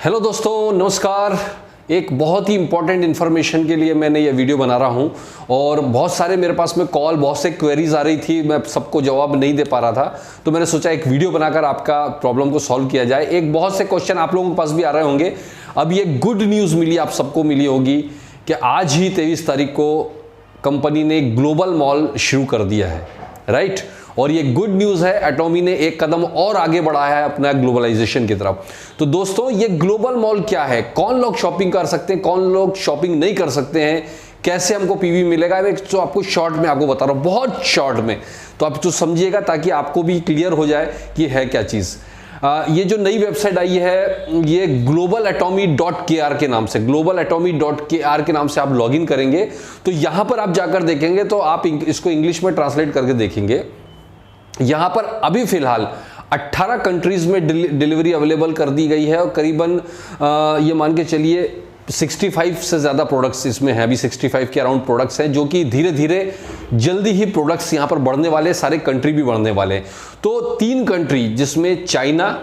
Hello दोस्तों, नमस्कार। एक बहुत ही इंपॉर्टेंट इन्फॉर्मेशन के लिए मैंने ये वीडियो बना रहा हूँ और बहुत सारे मेरे पास में कॉल, बहुत से क्वेरीज आ रही थी, मैं सबको जवाब नहीं दे पा रहा था, तो मैंने सोचा एक वीडियो बनाकर आपका प्रॉब्लम को सॉल्व किया जाए। एक बहुत से क्वेश्चन आप लोगों के पास भी आ रहे होंगे। अब ये गुड न्यूज़ मिली, आप सबको मिली होगी कि आज ही 23 तारीख को कंपनी ने ग्लोबल मॉल शुरू कर दिया है, राइट। और ये गुड न्यूज़ है, एटॉमी ने एक कदम और आगे बढ़ाया है अपना ग्लोबलाइजेशन की तरफ। तो दोस्तों, ये ग्लोबल मॉल क्या है, कौन लोग शॉपिंग कर सकते हैं, कौन लोग शॉपिंग नहीं कर सकते हैं, कैसे हमको पीवी मिलेगा, मैं तो आपको शॉर्ट में आपको बता रहा हूँ, बहुत शॉर्ट में, तो आप तो समझिएगा ताकि आपको भी क्लियर हो जाए कि है क्या चीज़। ये जो नई वेबसाइट आई है, ये globalatomy.kr के नाम से, globalatomy.kr के नाम से आप लॉगिन करेंगे तो यहां पर आप जाकर देखेंगे तो आप इसको इंग्लिश में ट्रांसलेट करके देखेंगे। यहां पर अभी फिलहाल 18 कंट्रीज में डिलीवरी अवेलेबल कर दी गई है और करीबन ये मान के चलिए 65 से ज़्यादा प्रोडक्ट्स इसमें हैं। अभी 65 के अराउंड प्रोडक्ट्स हैं, जो कि धीरे धीरे जल्दी ही प्रोडक्ट्स यहाँ पर बढ़ने वाले, सारे कंट्री भी बढ़ने वाले हैं। तो 3 कंट्री जिसमें चाइना,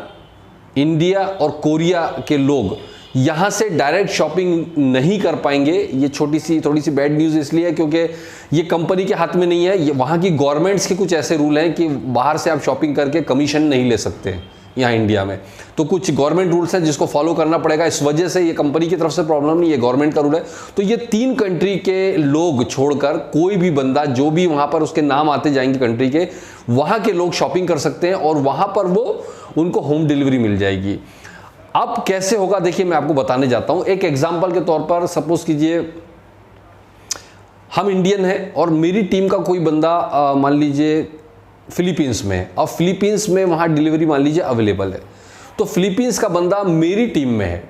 इंडिया और कोरिया के लोग यहाँ से डायरेक्ट शॉपिंग नहीं कर पाएंगे। ये थोड़ी सी बैड न्यूज़ इसलिए है क्योंकि ये कंपनी के हाथ में नहीं है, ये वहाँ की गवर्नमेंट्स के कुछ ऐसे रूल हैं कि बाहर से आप शॉपिंग करके कमीशन नहीं ले सकते हैं यहाँ इंडिया में। तो कुछ गवर्नमेंट रूल्स हैं जिसको फॉलो करना पड़ेगा, इस वजह से ये कंपनी की तरफ से प्रॉब्लम नहीं है, गवर्नमेंट का रूल है। तो ये 3 कंट्री के लोग छोड़कर कोई भी बंदा, जो भी वहाँ पर उसके नाम आते जाएंगे कंट्री के, वहाँ के लोग शॉपिंग कर सकते हैं और वहाँ पर वो उनको होम डिलीवरी मिल जाएगी। अब कैसे होगा देखिए, मैं आपको बताने जाता हूं। एक एग्जांपल के तौर पर सपोज कीजिए हम इंडियन हैं और मेरी टीम का कोई बंदा मान लीजिए फिलीपींस में है और फिलीपींस में वहां डिलीवरी मान लीजिए अवेलेबल है। तो फिलीपींस का बंदा मेरी टीम में है,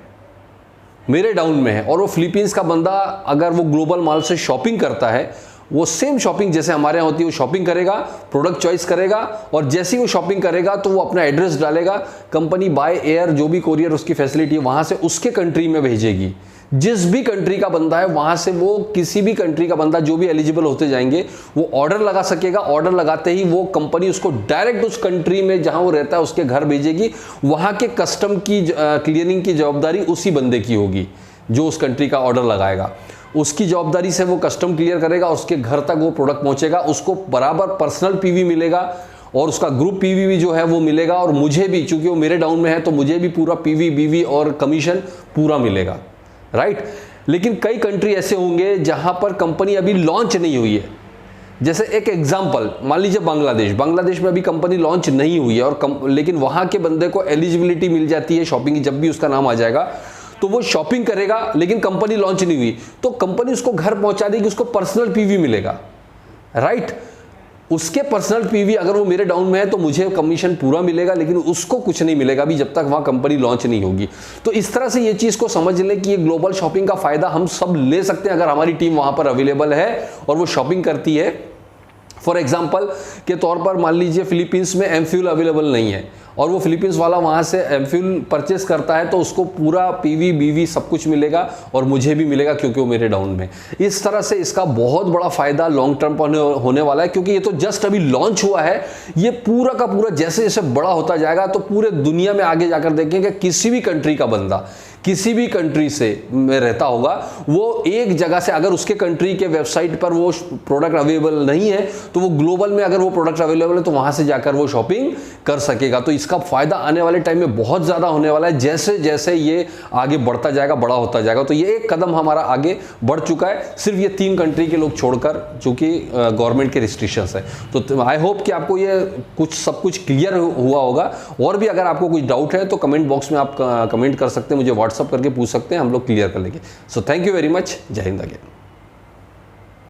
मेरे डाउन में है, और वो फिलीपींस का बंदा अगर वो ग्लोबल मॉल से शॉपिंग करता है, वो सेम शॉपिंग जैसे हमारे यहाँ होती है, वो शॉपिंग करेगा, प्रोडक्ट चॉइस करेगा और जैसे ही वो शॉपिंग करेगा तो वो अपना एड्रेस डालेगा, कंपनी बाय एयर जो भी कोरियर उसकी फैसिलिटी है वहाँ से उसके कंट्री में भेजेगी। जिस भी कंट्री का बंदा है वहाँ से वो किसी भी कंट्री का बंदा जो भी एलिजिबल होते जाएंगे वो ऑर्डर लगा सकेगा। ऑर्डर लगाते ही वो कंपनी उसको डायरेक्ट उस कंट्री में जहाँ वो रहता है उसके घर भेजेगी। वहाँ के कस्टम की क्लियरिंग की जवाबदारी उसी बंदे की होगी जो उस कंट्री का ऑर्डर लगाएगा। उसकी जवाबदारी से वो कस्टम क्लियर करेगा, उसके घर तक वो प्रोडक्ट पहुंचेगा, उसको बराबर पर्सनल पीवी मिलेगा और उसका ग्रुप पीवी भी जो है वो मिलेगा, और मुझे भी, चूंकि वो मेरे डाउन में है तो मुझे भी पूरा पीवी बीवी और कमीशन पूरा मिलेगा, राइट। लेकिन कई कंट्री ऐसे होंगे जहां पर कंपनी अभी लॉन्च नहीं हुई है। जैसे एक एग्जांपल मान लीजिए बांग्लादेश में अभी कंपनी लॉन्च नहीं हुई है और लेकिन वहां के बंदे को एलिजिबिलिटी मिल जाती है शॉपिंग की। जब भी उसका नाम आ जाएगा तो वो शॉपिंग करेगा, लेकिन कंपनी लॉन्च नहीं हुई तो कंपनी उसको घर पहुंचा देगी, उसको पर्सनल पीवी मिलेगा, राइट। उसके पर्सनल पीवी अगर वो मेरे डाउन में है तो मुझे कमीशन पूरा मिलेगा, लेकिन उसको कुछ नहीं मिलेगा अभी जब तक वहां कंपनी लॉन्च नहीं होगी। तो इस तरह से ये चीज को समझ लें कि ये ग्लोबल शॉपिंग का फायदा हम सब ले सकते हैं अगर हमारी टीम वहां पर अवेलेबल है और वो शॉपिंग करती है। फॉर एग्जाम्पल के तौर पर मान लीजिए फिलीपींस में एमफ्यूल अवेलेबल नहीं है और वो फिलीपींस वाला वहाँ से एमफ्यूल परचेस करता है तो उसको पूरा पीवी बीवी सब कुछ मिलेगा और मुझे भी मिलेगा क्योंकि वो मेरे डाउन में। इस तरह से इसका बहुत बड़ा फायदा लॉन्ग टर्म पर होने वाला है, क्योंकि ये तो जस्ट अभी लॉन्च हुआ है। ये पूरा का पूरा जैसे जैसे बड़ा होता जाएगा तो पूरे दुनिया में आगे जाकर देखेंगे किसी भी कंट्री का बंदा किसी भी कंट्री से में रहता होगा, वो एक जगह से अगर उसके कंट्री के वेबसाइट पर वो प्रोडक्ट अवेलेबल नहीं है तो वो ग्लोबल में अगर वो प्रोडक्ट अवेलेबल है तो वहां से जाकर वो शॉपिंग कर सकेगा। तो इसका फायदा आने वाले टाइम में बहुत ज्यादा होने वाला है जैसे जैसे ये आगे बढ़ता जाएगा, बड़ा होता जाएगा। तो ये एक कदम हमारा आगे बढ़ चुका है, सिर्फ ये 3 कंट्री के लोग छोड़कर, चूंकि गवर्नमेंट के रिस्ट्रिक्शंस है। तो आई होप कि आपको ये सब कुछ क्लियर हुआ होगा। और भी अगर आपको कुछ डाउट है तो कमेंट बॉक्स में आप कमेंट कर सकते हैं, मुझे व्हाट्सअप करके पूछ सकते हैं, हम लोग क्लियर कर लेंगे। So thank you very much. जय हिंद। आगे